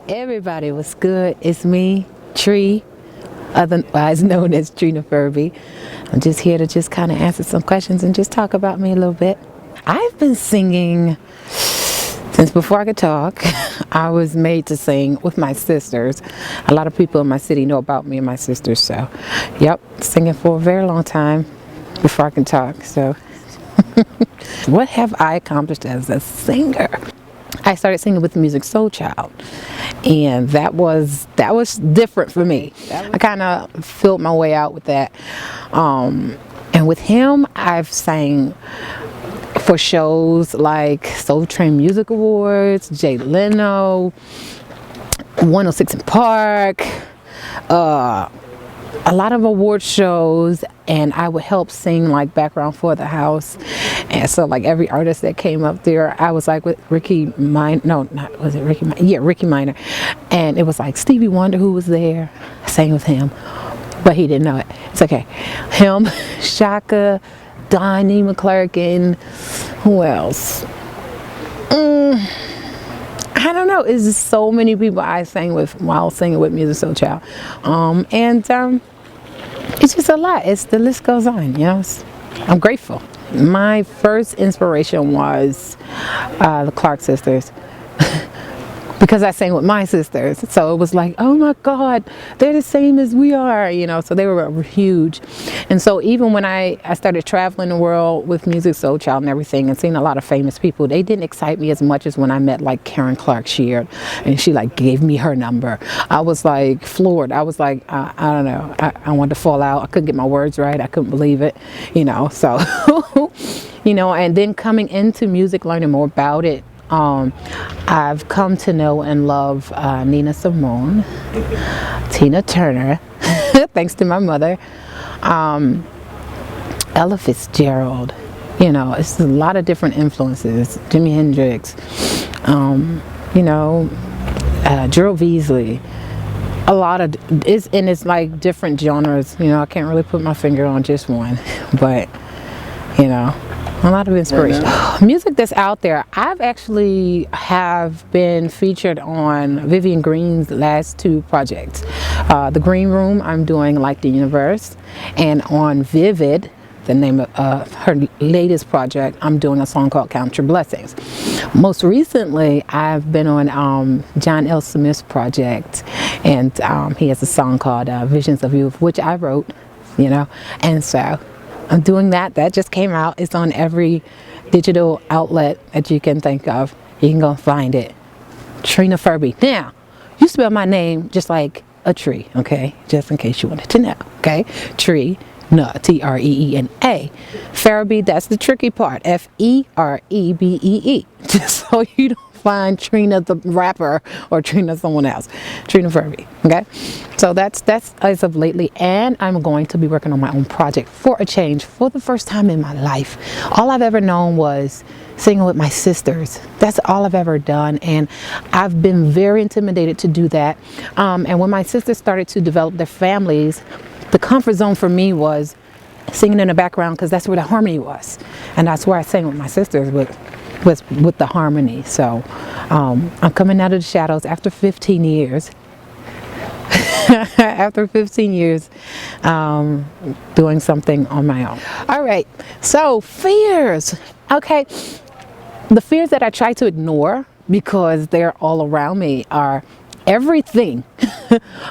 Everybody was good. It's me, Tree, otherwise known as Treena Ferebee. I'm just here to just kind of answer some questions and just talk about me a little bit. I've been singing since before I could talk. I was made to sing with my sisters. A lot of people in my city know about me and my sisters, so yep, singing for a very long time before I can talk. So what have I accomplished as a singer? I started singing with the Music Soul Child, and that was different for me. I kind of filled my way out with that, and with him I've sang for shows like Soul Train Music Awards, Jay Leno, 106 in Park, a lot of award shows, and I would help sing like background for the house. And so like every artist that came up there, I was like with Ricky Minor, no, not, was it Ricky Minor? Yeah, Ricky Minor. And it was like Stevie Wonder who was there. I sang with him, but he didn't know it. It's okay. Him, Shaka, Donnie McClurkin, who else? I don't know. It's just so many people I sang with while singing with Music Soul Child. It's just a lot. The list goes on, you know. I'm grateful. My first inspiration was the Clark sisters. Because I sang with my sisters, so it was like, oh my God, they're the same as we are, you know. So they were huge, and so even when I started traveling the world with Music Soul Child and everything, and seeing a lot of famous people, they didn't excite me as much as when I met like Karen Clark Sheard, and she like gave me her number. I was like floored. I was like, I don't know, I wanted to fall out. I couldn't get my words right. I couldn't believe it, you know. So, you know, and then coming into music, learning more about it. I've come to know and love Nina Simone, Tina Turner, thanks to my mother, Ella Fitzgerald. You know, it's a lot of different influences. Jimi Hendrix, you know, Gerald Veasley. A lot of it's like different genres. You know, I can't really put my finger on just one, but you know. A lot of inspiration. Music that's out there. I've actually have been featured on Vivian Green's last two projects. The Green Room, I'm doing Like the Universe, and on Vivid, the name of her latest project, I'm doing a song called Count Your Blessings. Most recently, I've been on John L. Smith's project, and he has a song called Visions of Youth, which I wrote, you know, and so I'm doing that. That just came out. It's on every digital outlet that you can think of. You can go find it. Treena Ferebee. Now, you spell my name just like a tree, okay? Just in case you wanted to know, okay? Treena, T-R-E-E-N-A. Ferebee, that's the tricky part. F-E-R-E-B-E-E. Just so you don't find Treena the rapper or Treena someone else. Treena Ferebee, okay? So that's as of lately, and I'm going to be working on my own project for a change for the first time in my life. All I've ever known was singing with my sisters. That's all I've ever done, and I've been very intimidated to do that. And when my sisters started to develop their families, the comfort zone for me was singing in the background, because that's where the harmony was, and that's where I sang with my sisters with the harmony. So I'm coming out of the shadows after 15 years. After 15 years doing something on my own. All right, so fears. Okay, the fears that I try to ignore because they're all around me are everything.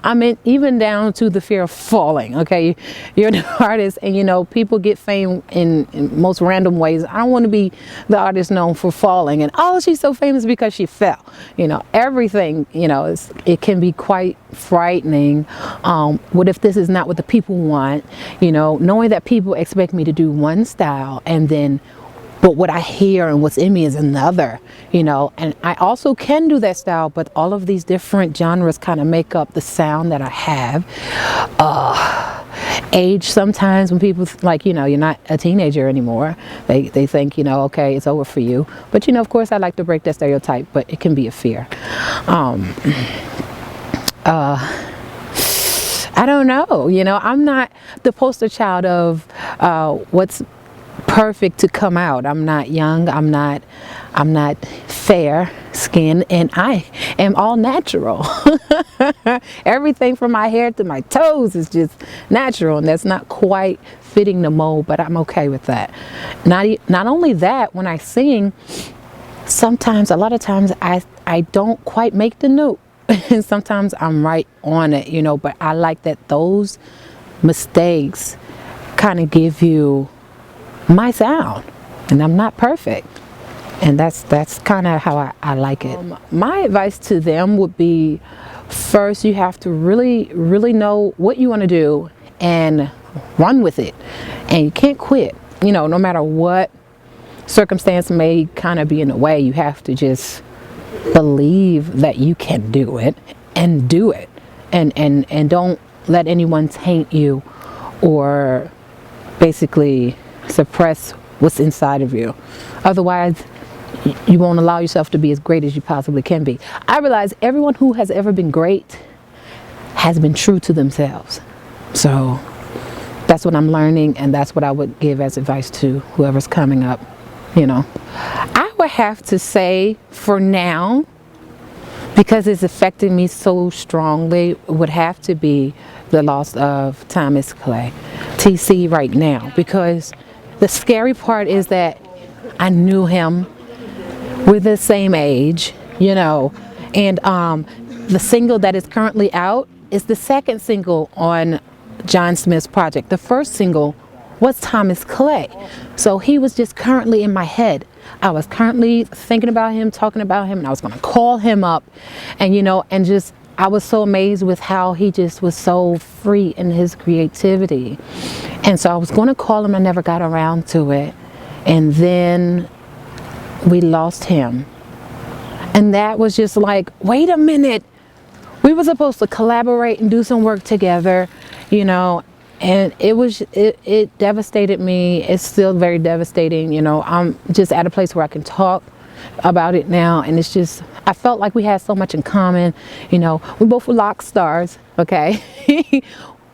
I mean, even down to the fear of falling. Okay, you're an artist, and you know, people get fame in most random ways. I don't want to be the artist known for falling and, oh, she's so famous because she fell. You know, everything, you know, it can be quite frightening. What if this is not what the people want? You know, knowing that people expect me to do one style, and then but what I hear and what's in me is another, you know, and I also can do that style, but all of these different genres kind of make up the sound that I have. Age, sometimes when people, like, you know, you're not a teenager anymore, they think, you know, okay, it's over for you. But, you know, of course, I like to break that stereotype, but it can be a fear. I don't know, you know, I'm not the poster child of what's perfect to come out. I'm not young. I'm not fair skin, and I am all natural. Everything from my hair to my toes is just natural, and that's not quite fitting the mold, but I'm okay with that. Not only that, when I sing, sometimes, a lot of times, I don't quite make the note. And sometimes I'm right on it, you know, but I like that those mistakes kind of give you my sound, and I'm not perfect, and that's kind of how I like it. My advice to them would be, first, you have to really know what you want to do and run with it, and you can't quit, you know, no matter what circumstance may kind of be in the way. You have to just believe that you can do it, and do it, and don't let anyone taint you or basically suppress what's inside of you. Otherwise, you won't allow yourself to be as great as you possibly can be. I realize everyone who has ever been great has been true to themselves. So that's what I'm learning, and that's what I would give as advice to whoever's coming up, you know. I would have to say, for now, because it's affecting me so strongly, would have to be the loss of Thomas Clay, TC, right now. Because the scary part is that I knew him. We're the same age, you know, and the single that is currently out is the second single on John Smith's project. The first single was Thomas Clay. So he was just currently in my head. I was currently thinking about him, talking about him, and I was going to call him up, and, you know, and just, I was so amazed with how he just was so free in his creativity. And so I was going to call him, I never got around to it. And then we lost him. And that was just like, wait a minute. We were supposed to collaborate and do some work together, you know, and it devastated me. It's still very devastating, you know. I'm just at a place where I can talk about it now, and it's just, I felt like we had so much in common, you know. We both were rock stars, okay?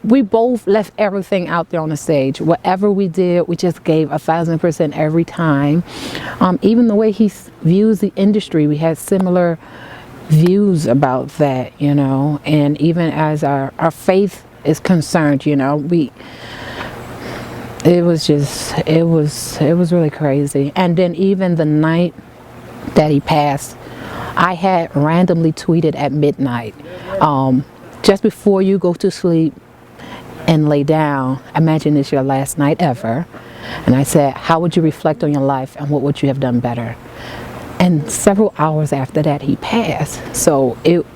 We both left everything out there on the stage. Whatever we did, we just gave 1,000% every time. Even the way he views the industry, we had similar views about that, you know. And even as our faith is concerned, you know, it was really crazy. And then even the night that he passed, I had randomly tweeted at midnight, just before you go to sleep and lay down, imagine it's your last night ever. And I said, how would you reflect on your life, and what would you have done better? And several hours after that, he passed. So it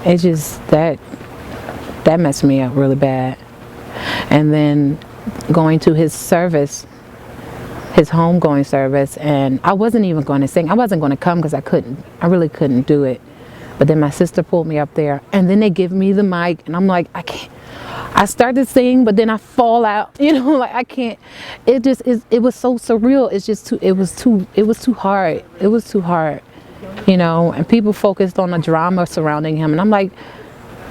just, that messed me up really bad. And then going to his service, his homegoing service, and I wasn't even going to sing. I wasn't going to come because I really couldn't do it. But then my sister pulled me up there, and then they give me the mic, and I'm like, I can't. I started singing, but then I fall out, you know, like I can't. It just is. It was so surreal. It's just too. It was too hard. It was too hard, you know. And people focused on the drama surrounding him, and I'm like,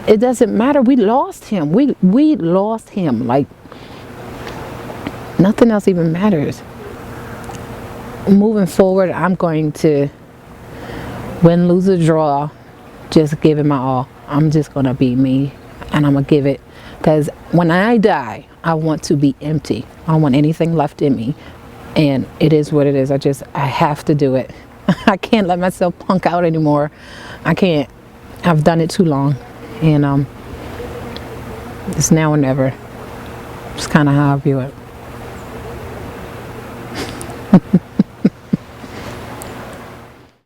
it doesn't matter. We lost him. We lost him. Like nothing else even matters. Moving forward, I'm going to win, lose, or draw, just give it my all. I'm just gonna be me, and I'm gonna give it. Because when I die, I want to be empty. I don't want anything left in me. And it is what it is. I have to do it. I can't let myself punk out anymore. I can't. I've done it too long. And it's now or never. It's kind of how I view it.